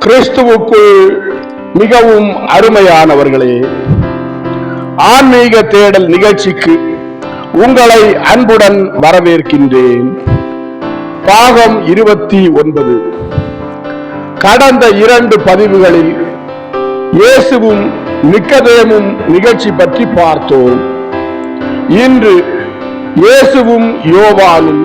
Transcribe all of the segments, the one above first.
கிறிஸ்துவுக்குள் மிகவும் அருமையானவர்களே, ஆன்மீக தேடல் நிகழ்ச்சிக்கு உங்களை அன்புடன் வரவேற்கின்றேன். பாகம் 29. கடந்த 2 பதிவுகளில் இயேசுவும் நிக்கதேமும் நிகழ்ச்சி பற்றி பார்த்தோம். இன்று இயேசுவும் யோவானும்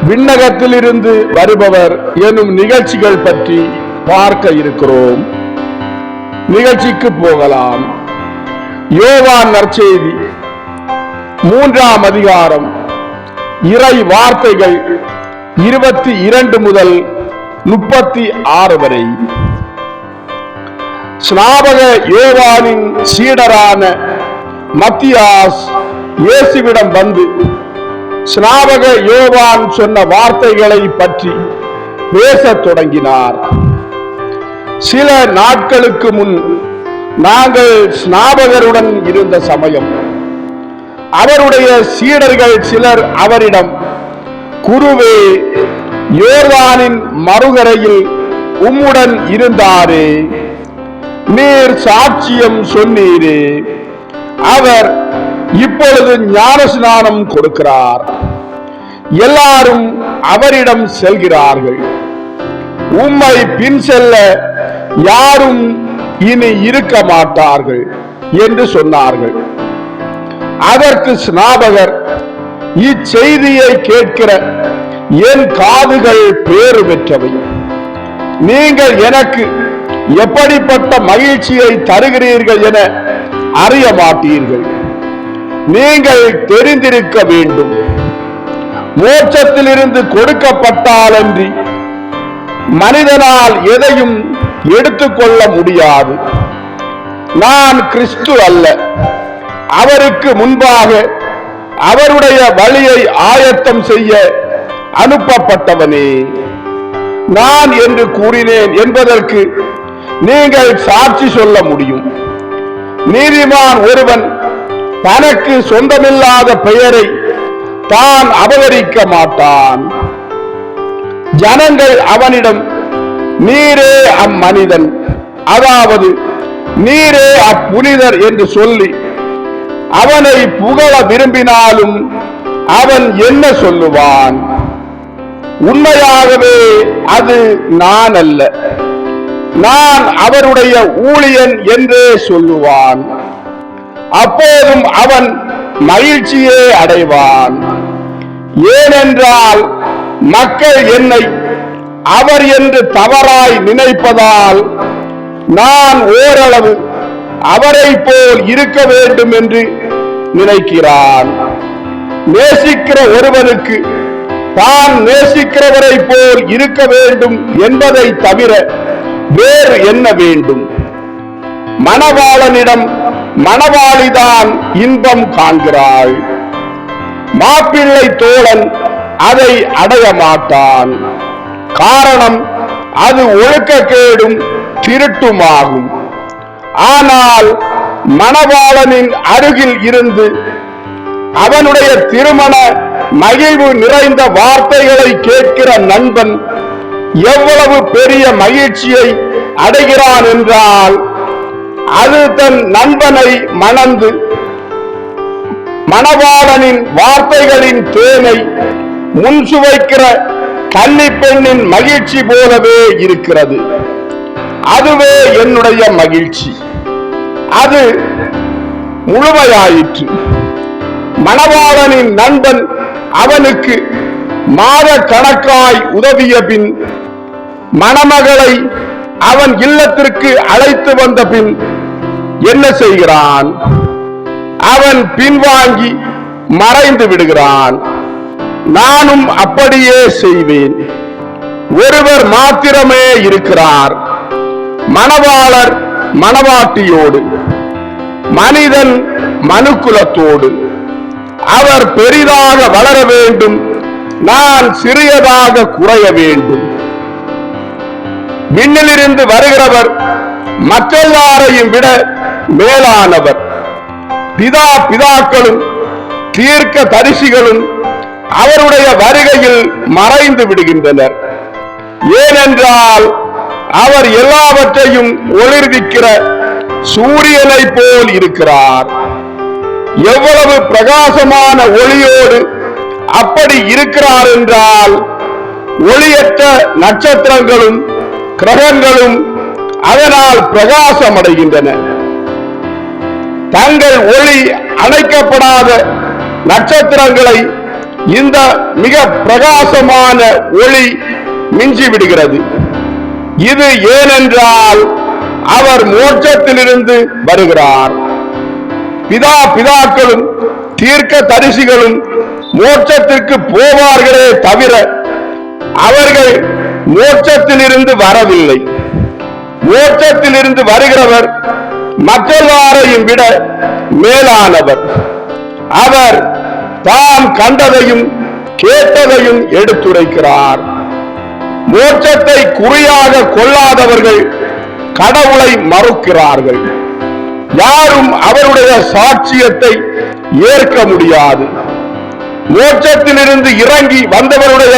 விண்ணகத்திலிருந்து வருபவர் எனும் நிகழ்ச்சிகள் பற்றி பார்க்க இருக்கிறோம். நிகழ்ச்சிக்கு போகலாம். யோவான் நற்செய்தி 3ஆம் அதிகாரம், இறை வார்த்தைகள் 22 முதல் 36 வரை. ஸ்நாபக யோவானின் சீடரான மத்தியாஸ் இயேசுவிடம் வந்து ஸ்நாபக யோவான் சொன்ன வார்த்தைகளை பற்றி பேசத் தொடங்கினார். சில நாட்களுக்கு முன் நாங்கள் ஸ்நாபகருடன் இருந்த சமயம் அவருடைய சீடர்கள் சிலர் அவரிடம், குருவே, யோர்தானின் மறுகரையில் உம்முடன் இருந்தாரே, நீர் சாட்சியம் சொன்னீரே, அவர் இப்பொழுது ஞானஸ்நானம் கொடுக்கிறார், எல்லாரும் அவரிடம் செல்கிறார்கள், உம்மை பின் செல்ல யாரும் இனி இருக்க மாட்டார்கள் என்று சொன்னார்கள். அதற்கு ஸ்நாபகர், இச்செய்தியை கேட்கிற என் காதுகள் பேறு பெற்றவை. நீங்கள் எனக்கு எப்படிப்பட்ட மகிழ்ச்சியை தருகிறீர்கள் என அறிய மாட்டீர்கள். நீங்கள் தெரிந்திருக்க வேண்டும், மோட்சத்திலிருந்து கொடுக்கப்பட்டாலன்றி மனிதனால் எதையும் எடுத்துக்கொள்ள முடியாது. நான் கிறிஸ்து அல்ல, அவருக்கு முன்பாக அவருடைய வழியை ஆயத்தம் செய்ய அனுப்பப்பட்டவனே. நான் என்று கூறினேன் என்பதற்கு நீங்கள் சாட்சி சொல்ல முடியும். நீதிமான் ஒருவன் தனக்கு சொந்தமில்லாத பெயரை தான் அபகரிக்க மாட்டான். ஜனங்கள் அவனிடம், நீரே அம்மனிதன், அதாவது நீரே அப்புனிதர் என்று சொல்லி அவனை புகழ விரும்பினாலும் அவன் என்ன சொல்லுவான்? உண்மையாகவே அது நான் அல்ல, நான் அவருடைய ஊழியன் என்றே சொல்லுவான். அப்போதும் அவன் மகிழ்ச்சியே அடைவான். ஏனென்றால் மக்கள் என்னை அவர் என்று தவறாய் நினைப்பதால் நான் ஓரளவு அவரை போல் இருக்க வேண்டும் என்று நினைக்கிறான். நேசிக்கிற ஒருவனுக்கு தான் நேசிக்கிறவரை போல் இருக்க வேண்டும் என்பதை தவிர வேறு என்ன வேண்டும்? மணவாளனிடம் மணவாளிதான் இன்பம் காண்கிறாள், மாப்பிள்ளை தோழன் அதை அடைய மாட்டான். காரணம், அது ஒழுக்கக்கேடும் திருட்டுமாகும். ஆனால் மணவாளனின் அருகில் இருந்து அவனுடைய திருமண மகிழ்வு நிறைந்த வார்த்தைகளை கேட்கிற நண்பன் எவ்வளவு பெரிய மகிழ்ச்சியை அடைகிறான் என்றால், அது தன் நண்பனை மணந்து மணவாளனின் வார்த்தைகளின் தேனை முன் சுவைக்கிற கன்னி பெண்ணின் மகிழ்ச்சி போலவே இருக்கிறது. அதுவே என்னுடைய மகிழ்ச்சி. அது முழுமையாயிற்று. மணவாளனின் நண்பன் அவனுக்கு மாத கணக்காய் உதவிய பின், மணமகளை அவன் இல்லத்திற்கு அழைத்து வந்த பின் என்ன செய்கிறான்? அவன் பின்வாங்கி மறைந்து விடுகிறான். நானும் அப்படியே செய்வேன். ஒருவர் மாத்திரமே இருக்கிறார், மணவாளர் மணவாட்டியோடு, மனிதன் மனுக்குலத்தோடு. அவர் பெரிதாக வளர வேண்டும், நான் சிறியதாக குறைய வேண்டும். விண்ணிலிருந்து வருகிறவர் மற்றெல்லாரையும் விட மேலானவர். பிதாக்களும் தீர்க்க தரிசிகளும் அவருடைய வருகையில் மறைந்து விடுகின்றனர். ஏனென்றால் அவர் எல்லாவற்றையும் ஒளிர்விக்கிற சூரியனை போல் இருக்கிறார். எவ்வளவு பிரகாசமான ஒளியோடு அப்படி இருக்கிறார் என்றால், ஒளியற்ற நட்சத்திரங்களும் கிரகங்களும் அதனால் பிரகாசமடைகின்றன. தங்கள் ஒளி அணைக்கப்படாத நட்சத்திரங்களை இந்த மிக பிரகாசமான ஒளி மிஞ்சிவிடுகிறது. இது ஏனென்றால் அவர் மோட்சத்திலிருந்து வருகிறார். பிதாக்களும் தீர்க்க தரிசிகளும் மோட்சத்திற்கு போவார்களே தவிர அவர்கள் மோட்சத்திலிருந்து வரவில்லை. மோட்சத்திலிருந்து வருகிறவர் மற்றெல்லாரையும் விட மேலானவர். அவர் தாம் கண்டதையும் கேட்டதையும் எடுத்துரைக்கிறார். மோட்சத்தை குறியாக கொள்ளாதவர்கள் கடவுளை மறுக்கிறார்கள். யாரும் அவருடைய சாட்சியத்தை ஏற்க முடியாது. மோட்சத்திலிருந்து இறங்கி வந்தவருடைய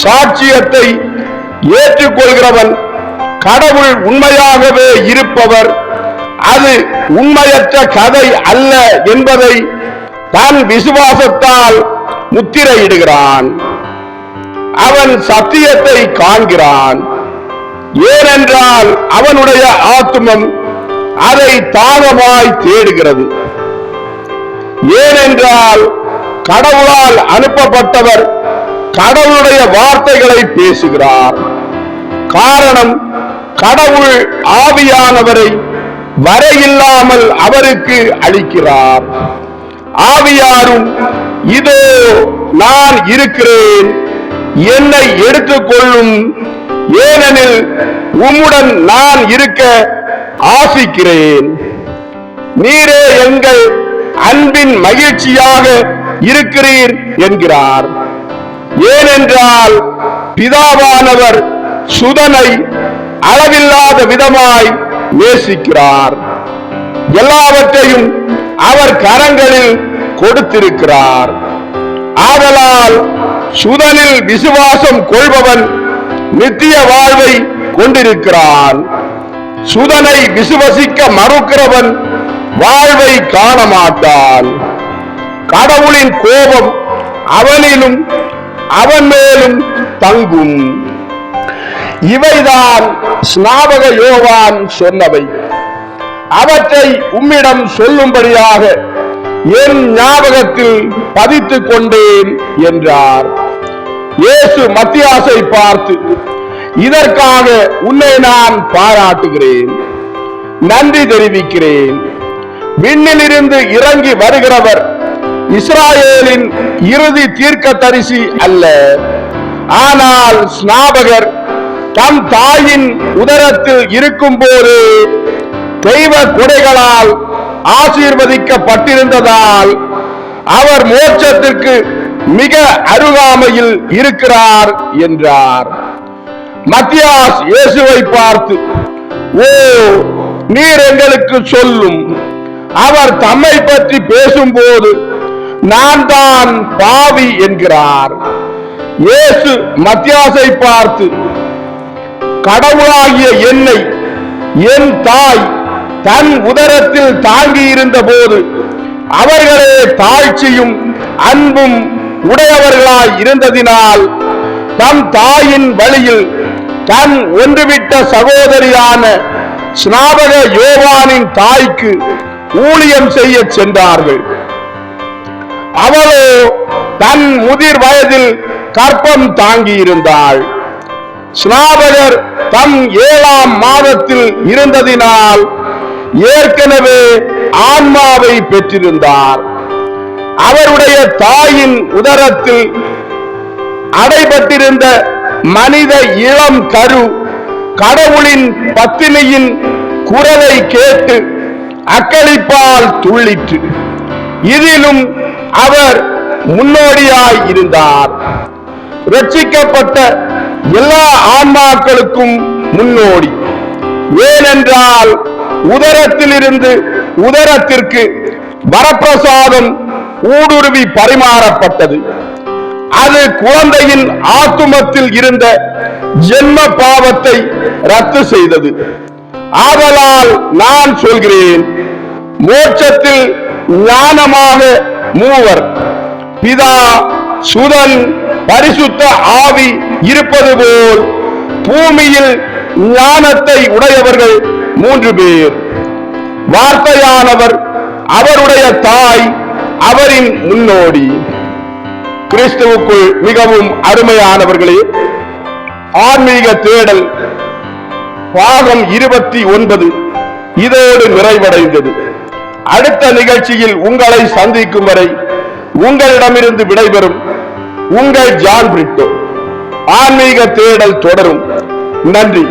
சாட்சியத்தை ஏற்றுக்கொள்கிறவன் கடவுள் உண்மையாகவே இருப்பவர், அது உண்மையற்ற கதை அல்ல என்பதை தன் விசுவாசத்தால் முத்திரையிடுகிறான். அவன் சத்தியத்தை காண்கிறான். ஏனென்றால் அவனுடைய ஆத்துமம் அதை தாகமாய் தேடுகிறது. ஏனென்றால் கடவுளால் அனுப்பப்பட்டவர் கடவுளுடைய வார்த்தைகளை பேசுகிறார். காரணம், கடவுள் ஆவியானவரை வரையில்லாமல் அவருக்கு அளிக்கிறார். ஆவியாரும் இதோ நான் இருக்கிறேன், என்னை எடுத்துக்கொள்ளும், ஏனெனில் உம்முடன் நான் இருக்க ஆசிக்கிறேன், நீரே எங்கள் அன்பின் மகிழ்ச்சியாக இருக்கிறீர் என்கிறார். ஏனென்றால் பிதாவானவர் சுதனை அளவில்லாத விதமாய் நேசிக்கிறார். எல்லாவற்றையும் அவர் கரங்களில் கொடுத்திருக்கிறார். ஆதலால் சுதனில் விசுவாசம் கொள்பவன் நித்திய வாழ்வை கொண்டிருக்கிறான். சுதனை விசுவசிக்க மறுக்கிறவன் வாழ்வை காண மாட்டான். கடவுளின் கோபம் அவனிலும் அவன் மேலும் தங்கும். இவைதான் ஸ்நாபக யோவான் சொன்னவை. அவற்றை உம்மிடம் சொல்லும்படியாக என் ஞாபகத்தில் பதித்துக் கொண்டேன் என்றார். இயேசு மத்தியாசை பார்த்து, இதற்காக உன்னை நான் பாராட்டுகிறேன், நன்றி தெரிவிக்கிறேன். விண்ணிலிருந்து இறங்கி வருகிறவர் இஸ்ராயேலின் இறுதி தீர்க்கதரிசி அல்ல, ஆனால் ஸ்நாபகர் தம் தாயின் உதரத்தில் இருக்கும் போது தெய்வ கொடைகளால் ஆசீர்வதிக்கப்பட்டிருந்ததால் அவர் மோட்சத்திற்கு மிக அருகாமையில் இருக்கிறார் என்றார். மத்தியாஸ் இயேசுவை பார்த்து, ஓ, நீர் எங்களுக்கு சொல்லும். அவர் தம்மை பற்றி பேசும்போது நான் தான் பாவி என்கிறார். இயேசு மத்தியாசை பார்த்து, கடவுளாகிய என்னை என் தாய் தன் உதரத்தில் தாங்கி இருந்த போது அவர்களே தாழ்ச்சியும் அன்பும் உடையவர்களாய் இருந்ததினால் தம் தாயின் வழியில் தன் ஒன்றுவிட்ட சகோதரியான ஸ்நாபக யோவானின் தாய்க்கு ஊழியம் செய்ய சென்றார்கள். அவளோ தன் முதிர் வயதில் கற்பம் தாங்கி இருந்தாள். ஸ்நாபகர் தம் 7ஆம் மாதத்தில் இருந்ததினால் ஏற்கனவே ஆன்மாவை பெற்றிருந்தார். அவருடைய தாயின் உதரத்தில் அடைபட்டிருந்த மனித இளம் கரு கடவுளின் பத்தினியின் குரலை கேட்டு அக்களிப்பால் துள்ளிற்று. இதிலும் அவர் முன்னோடியாய் இருந்தார். ரட்சிக்கப்பட்ட எல்லா ஆன்மாக்களுக்கும் முன்னோடி. ஏனென்றால் உதரத்திலிருந்து உதரத்திற்கு வரப்பிரசாதம் ஊடுருவி பரிமாறப்பட்டது. அது குழந்தையின் ஆத்துமத்தில் இருந்த ஜென்ம பாவத்தை ரத்து செய்தது. ஆதலால் நான் சொல்கிறேன், மோட்சத்தில் ஞானமாக மூவர், பிதா, சுதன், பரிசுத்த ஆவி இருப்பது போல் பூமியில் ஞானத்தை உடையவர்கள் 3 பேர். வார்த்தையானவர், அவருடைய தாய், அவரின் முன்னோடி. கிறிஸ்துவுக்குள் மிகவும் அருமையானவர்களே, ஆன்மீக தேடல் பாகம் 29 இதோடு நிறைவடைந்தது. அடுத்த நிகழ்ச்சியில் உங்களை சந்திக்கும் வரை உங்களிடமிருந்து விடைபெறும் உங்கள் ஜான் பிரிட்டோ. ஆன்மீக தேடல் தொடரும். நன்றி.